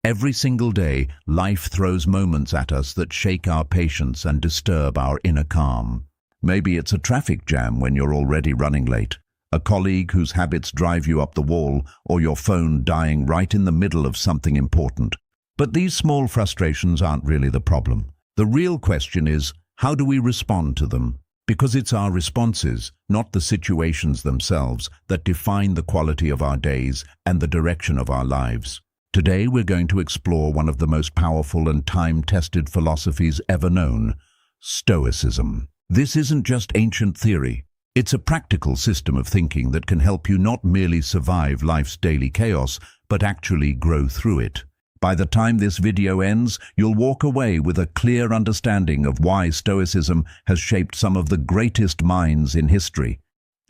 Every single day, life throws moments at us that shake our patience and disturb our inner calm. Maybe it's a traffic jam when you're already running late, a colleague whose habits drive you up the wall, or your phone dying right in the middle of something important. But these small frustrations aren't really the problem. The real question is, how do we respond to them? Because it's our responses, not the situations themselves, that define the quality of our days and the direction of our lives. Today we're going to explore one of the most powerful and time-tested philosophies ever known, Stoicism. This isn't just ancient theory. It's a practical system of thinking that can help you not merely survive life's daily chaos, but actually grow through it. By the time this video ends, you'll walk away with a clear understanding of why Stoicism has shaped some of the greatest minds in history.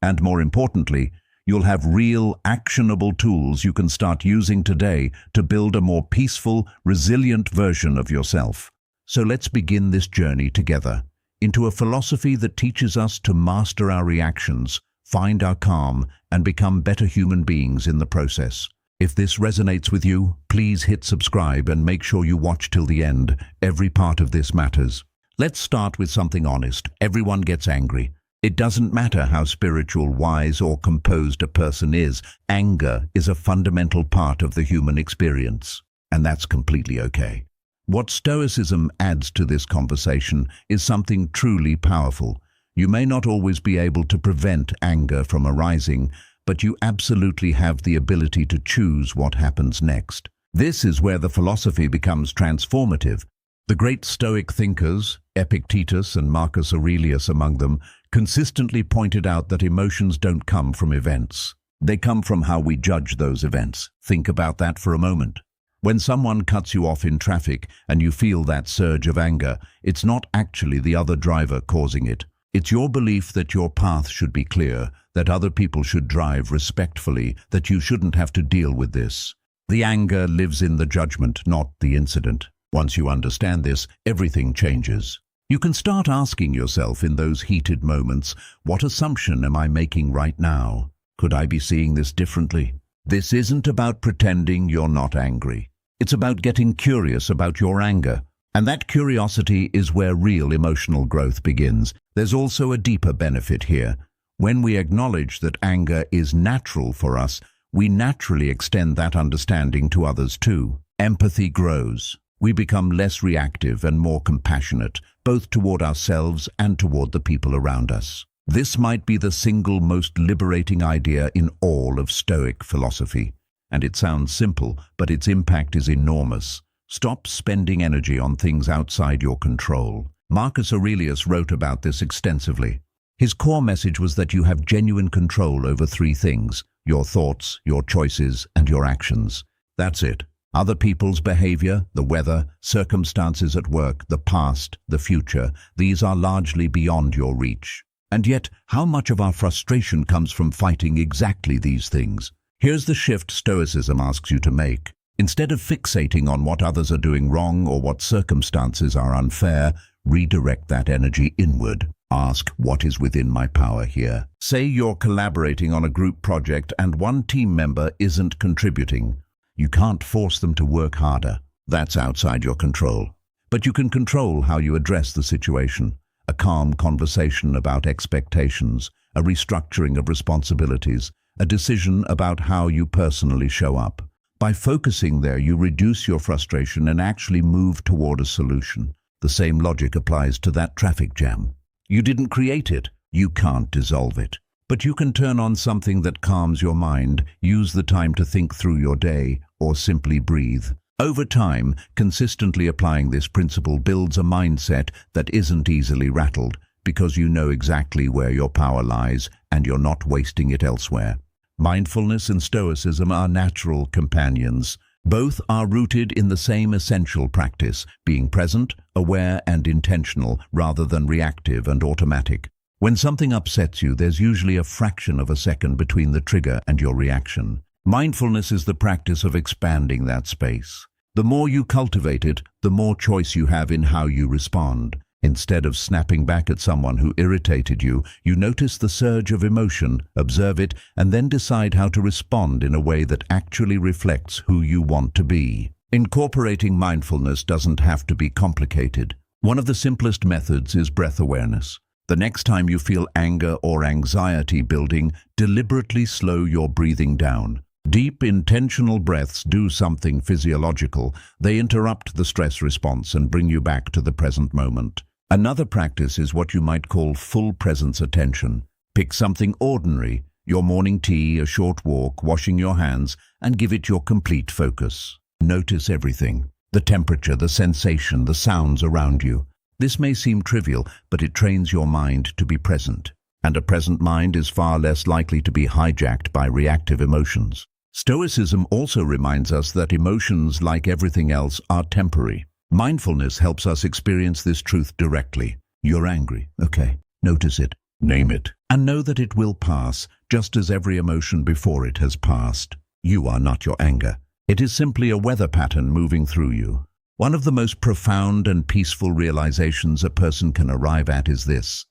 And more importantly, you'll have real, actionable tools you can start using today to build a more peaceful, resilient version of yourself. So let's begin this journey together into a philosophy that teaches us to master our reactions, find our calm, and become better human beings in the process. If this resonates with you, please hit subscribe and make sure you watch till the end. Every part of this matters. Let's start with something honest. Everyone gets angry. It doesn't matter how spiritual, wise, or composed a person is. Anger is a fundamental part of the human experience, and that's completely okay. What Stoicism adds to this conversation is something truly powerful. You may not always be able to prevent anger from arising, but you absolutely have the ability to choose what happens next. This is where the philosophy becomes transformative. The great Stoic thinkers, Epictetus and Marcus Aurelius among them, consistently pointed out that emotions don't come from events. They come from how we judge those events. Think about that for a moment. When someone cuts you off in traffic and you feel that surge of anger, it's not actually the other driver causing it. It's your belief that your path should be clear, that other people should drive respectfully, that you shouldn't have to deal with this. The anger lives in the judgment, not the incident. Once you understand this, everything changes. You can start asking yourself in those heated moments, what assumption am I making right now? Could I be seeing this differently? This isn't about pretending you're not angry. It's about getting curious about your anger. And that curiosity is where real emotional growth begins. There's also a deeper benefit here. When we acknowledge that anger is natural for us, we naturally extend that understanding to others too. Empathy grows. We become less reactive and more compassionate, both toward ourselves and toward the people around us. This might be the single most liberating idea in all of Stoic philosophy. And it sounds simple, but its impact is enormous. Stop spending energy on things outside your control. Marcus Aurelius wrote about this extensively. His core message was that you have genuine control over three things: your thoughts, your choices, and your actions. That's it. Other people's behavior, the weather, circumstances at work, the past, the future, these are largely beyond your reach. And yet, how much of our frustration comes from fighting exactly these things? Here's the shift Stoicism asks you to make. Instead of fixating on what others are doing wrong or what circumstances are unfair, redirect that energy inward. Ask, what is within my power here? Say you're collaborating on a group project and one team member isn't contributing. You can't force them to work harder. That's outside your control. But you can control how you address the situation. A calm conversation about expectations, a restructuring of responsibilities, a decision about how you personally show up. By focusing there, you reduce your frustration and actually move toward a solution. The same logic applies to that traffic jam. You didn't create it. You can't dissolve it. But you can turn on something that calms your mind, use the time to think through your day, or simply breathe. Over time, consistently applying this principle builds a mindset that isn't easily rattled, because you know exactly where your power lies and you're not wasting it elsewhere. Mindfulness and Stoicism are natural companions. Both are rooted in the same essential practice, being present, aware, and intentional, rather than reactive and automatic. When something upsets you, there's usually a fraction of a second between the trigger and your reaction. Mindfulness is the practice of expanding that space. The more you cultivate it, the more choice you have in how you respond. Instead of snapping back at someone who irritated you, you notice the surge of emotion, observe it, and then decide how to respond in a way that actually reflects who you want to be. Incorporating mindfulness doesn't have to be complicated. One of the simplest methods is breath awareness. The next time you feel anger or anxiety building, deliberately slow your breathing down. Deep, intentional breaths do something physiological. They interrupt the stress response and bring you back to the present moment. Another practice is what you might call full presence attention. Pick something ordinary, your morning tea, a short walk, washing your hands, and give it your complete focus. Notice everything: the temperature, the sensation, the sounds around you. This may seem trivial, but it trains your mind to be present. And a present mind is far less likely to be hijacked by reactive emotions. Stoicism also reminds us that emotions, like everything else, are temporary. Mindfulness helps us experience this truth directly. You're angry. Okay, notice it, name it, and know that it will pass, just as every emotion before it has passed. You are not your anger. It is simply a weather pattern moving through you. One of the most profound and peaceful realizations a person can arrive at is this: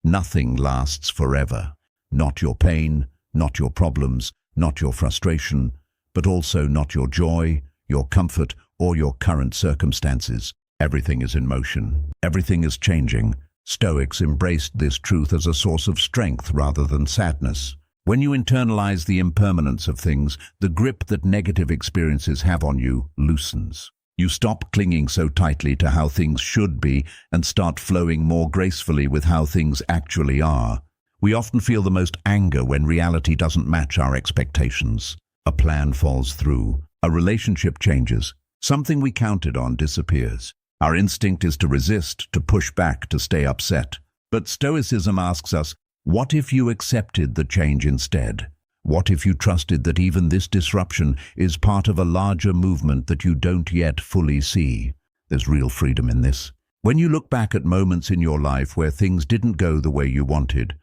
nothing lasts forever. Not your pain, not your problems, not your frustration, but also not your joy, your comfort, or your current circumstances. Everything is in motion. Everything is changing. Stoics embraced this truth as a source of strength rather than sadness. When you internalize the impermanence of things, the grip that negative experiences have on you loosens. You stop clinging so tightly to how things should be and start flowing more gracefully with how things actually are. We often feel the most anger when reality doesn't match our expectations. A plan falls through. A relationship changes. Something we counted on disappears. Our instinct is to resist, to push back, to stay upset. But Stoicism asks us, what if you accepted the change instead? What if you trusted that even this disruption is part of a larger movement that you don't yet fully see? There's real freedom in this. When you look back at moments in your life where things didn't go the way you wanted,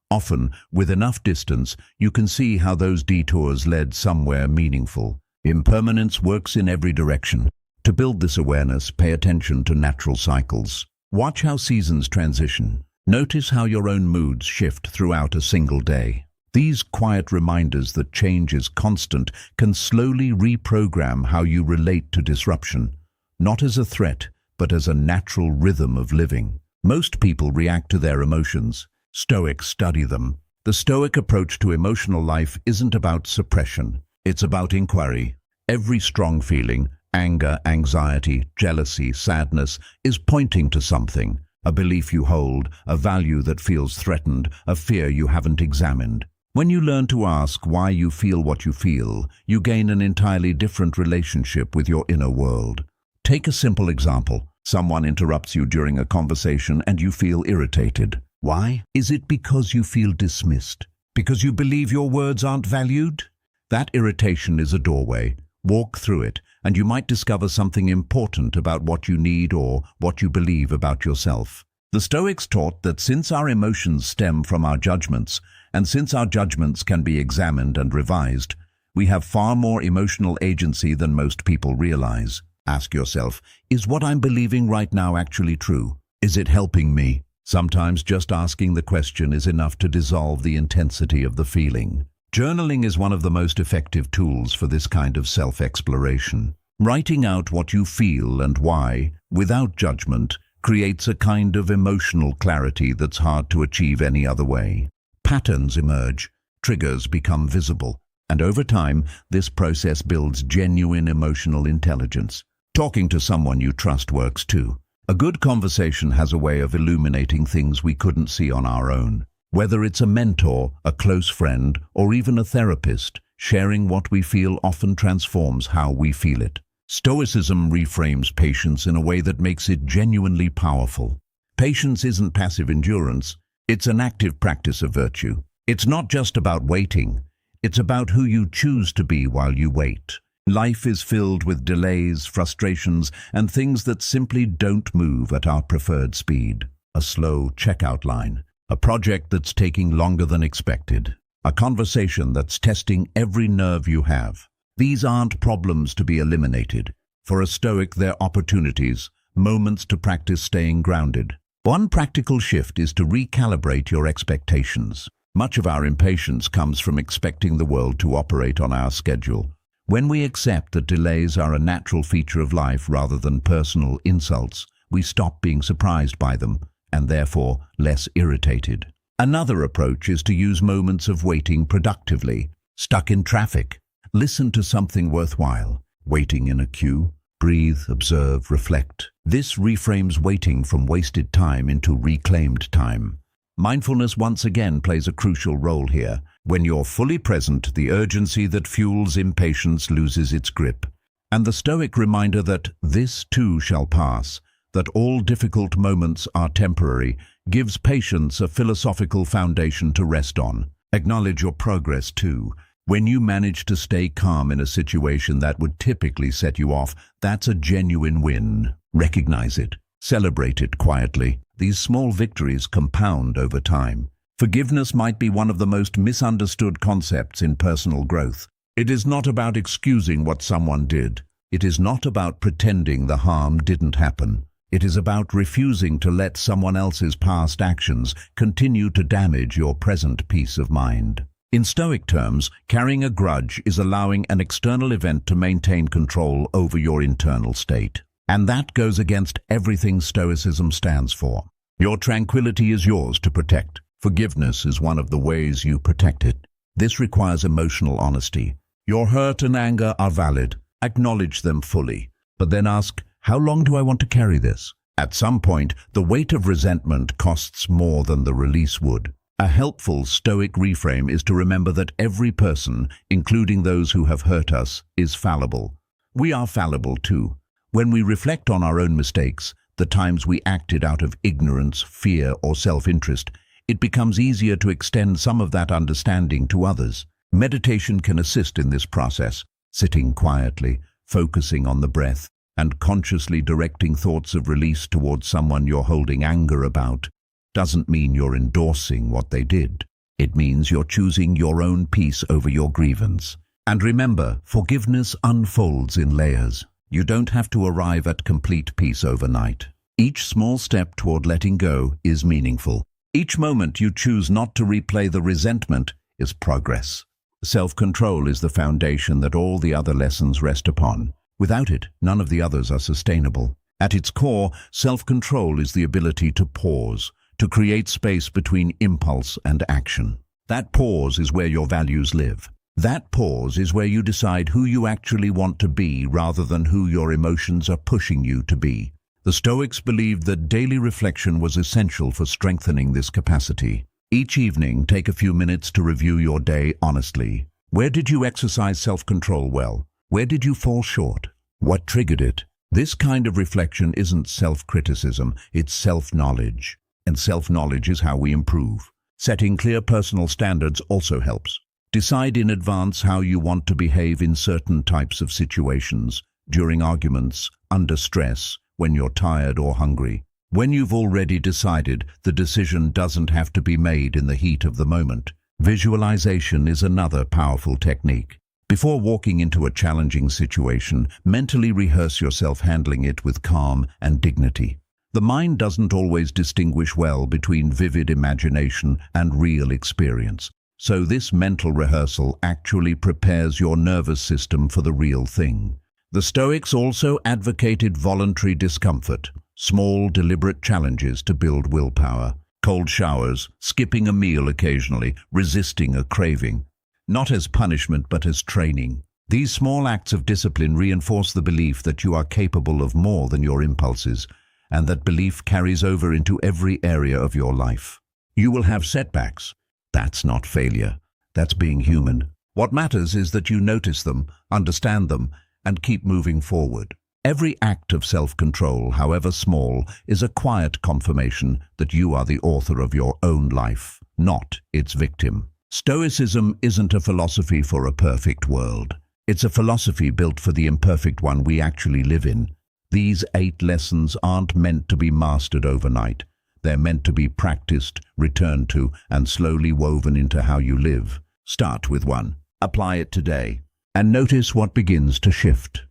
often, with enough distance, you can see how those detours led somewhere meaningful. Impermanence works in every direction. To build this awareness, pay attention to natural cycles. Watch how seasons transition. Notice how your own moods shift throughout a single day. These quiet reminders that change is constant can slowly reprogram how you relate to disruption, not as a threat, but as a natural rhythm of living. Most people react to their emotions. Stoics study them. The Stoic approach to emotional life isn't about suppression. It's about inquiry. Every strong feeling, anger, anxiety, jealousy, sadness, is pointing to something. A belief you hold, a value that feels threatened, a fear you haven't examined. When you learn to ask why you feel what you feel, you gain an entirely different relationship with your inner world. Take a simple example. Someone interrupts you during a conversation and you feel irritated. Why? Is it because you feel dismissed? Because you believe your words aren't valued? That irritation is a doorway. Walk through it, and you might discover something important about what you need or what you believe about yourself. The Stoics taught that since our emotions stem from our judgments, and since our judgments can be examined and revised, we have far more emotional agency than most people realize. Ask yourself, is what I'm believing right now actually true? Is it helping me? Sometimes just asking the question is enough to dissolve the intensity of the feeling. Journaling is one of the most effective tools for this kind of self-exploration. Writing out what you feel and why, without judgment, creates a kind of emotional clarity that's hard to achieve any other way. Patterns emerge, triggers become visible, and over time, this process builds genuine emotional intelligence. Talking to someone you trust works too. A good conversation has a way of illuminating things we couldn't see on our own. Whether it's a mentor, a close friend, or even a therapist, sharing what we feel often transforms how we feel it. Stoicism reframes patience in a way that makes it genuinely powerful. Patience isn't passive endurance, it's an active practice of virtue. It's not just about waiting, it's about who you choose to be while you wait. Life is filled with delays, frustrations, and things that simply don't move at our preferred speed. A slow checkout line, a project that's taking longer than expected, a conversation that's testing every nerve you have. These aren't problems to be eliminated. For a Stoic, they're opportunities, moments to practice staying grounded. One practical shift is to recalibrate your expectations. Much of our impatience comes from expecting the world to operate on our schedule. When we accept that delays are a natural feature of life rather than personal insults, we stop being surprised by them and therefore less irritated. Another approach is to use moments of waiting productively. Stuck in traffic, listen to something worthwhile. Waiting in a queue, breathe, observe, reflect. This reframes waiting from wasted time into reclaimed time. Mindfulness once again plays a crucial role here. When you're fully present, the urgency that fuels impatience loses its grip. And the Stoic reminder that this too shall pass, that all difficult moments are temporary, gives patience a philosophical foundation to rest on. Acknowledge your progress too. When you manage to stay calm in a situation that would typically set you off, that's a genuine win. Recognize it. Celebrate it quietly. These small victories compound over time. Forgiveness might be one of the most misunderstood concepts in personal growth. It is not about excusing what someone did. It is not about pretending the harm didn't happen. It is about refusing to let someone else's past actions continue to damage your present peace of mind. In Stoic terms, carrying a grudge is allowing an external event to maintain control over your internal state. And that goes against everything Stoicism stands for. Your tranquility is yours to protect. Forgiveness is one of the ways you protect it. This requires emotional honesty. Your hurt and anger are valid. Acknowledge them fully. But then ask, how long do I want to carry this? At some point, the weight of resentment costs more than the release would. A helpful Stoic reframe is to remember that every person, including those who have hurt us, is fallible. We are fallible too. When we reflect on our own mistakes, the times we acted out of ignorance, fear, or self-interest, it becomes easier to extend some of that understanding to others. Meditation can assist in this process, sitting quietly, focusing on the breath, and consciously directing thoughts of release towards someone you're holding anger about. Doesn't mean you're endorsing what they did. It means you're choosing your own peace over your grievance. And remember, forgiveness unfolds in layers. You don't have to arrive at complete peace overnight. Each small step toward letting go is meaningful. Each moment you choose not to replay the resentment is progress. Self-control is the foundation that all the other lessons rest upon. Without it, none of the others are sustainable. At its core, self-control is the ability to pause, to create space between impulse and action. That pause is where your values live. That pause is where you decide who you actually want to be rather than who your emotions are pushing you to be. The Stoics believed that daily reflection was essential for strengthening this capacity. Each evening, take a few minutes to review your day honestly. Where did you exercise self-control well? Where did you fall short? What triggered it? This kind of reflection isn't self-criticism, it's self-knowledge. And self-knowledge is how we improve. Setting clear personal standards also helps. Decide in advance how you want to behave in certain types of situations, during arguments, under stress, when you're tired or hungry. When you've already decided, the decision doesn't have to be made in the heat of the moment. Visualization is another powerful technique. Before walking into a challenging situation, mentally rehearse yourself handling it with calm and dignity. The mind doesn't always distinguish well between vivid imagination and real experience. So this mental rehearsal actually prepares your nervous system for the real thing. The Stoics also advocated voluntary discomfort, small, deliberate challenges to build willpower. Cold showers, skipping a meal occasionally, resisting a craving. Not as punishment but as training. These small acts of discipline reinforce the belief that you are capable of more than your impulses, and that belief carries over into every area of your life. You will have setbacks. That's not failure. That's being human. What matters is that you notice them, understand them, and keep moving forward. Every act of self-control, however small, is a quiet confirmation that you are the author of your own life, not its victim. Stoicism isn't a philosophy for a perfect world. It's a philosophy built for the imperfect one we actually live in. These 8 lessons aren't meant to be mastered overnight. They're meant to be practiced, returned to, and slowly woven into how you live. Start with one. Apply it today. And notice what begins to shift.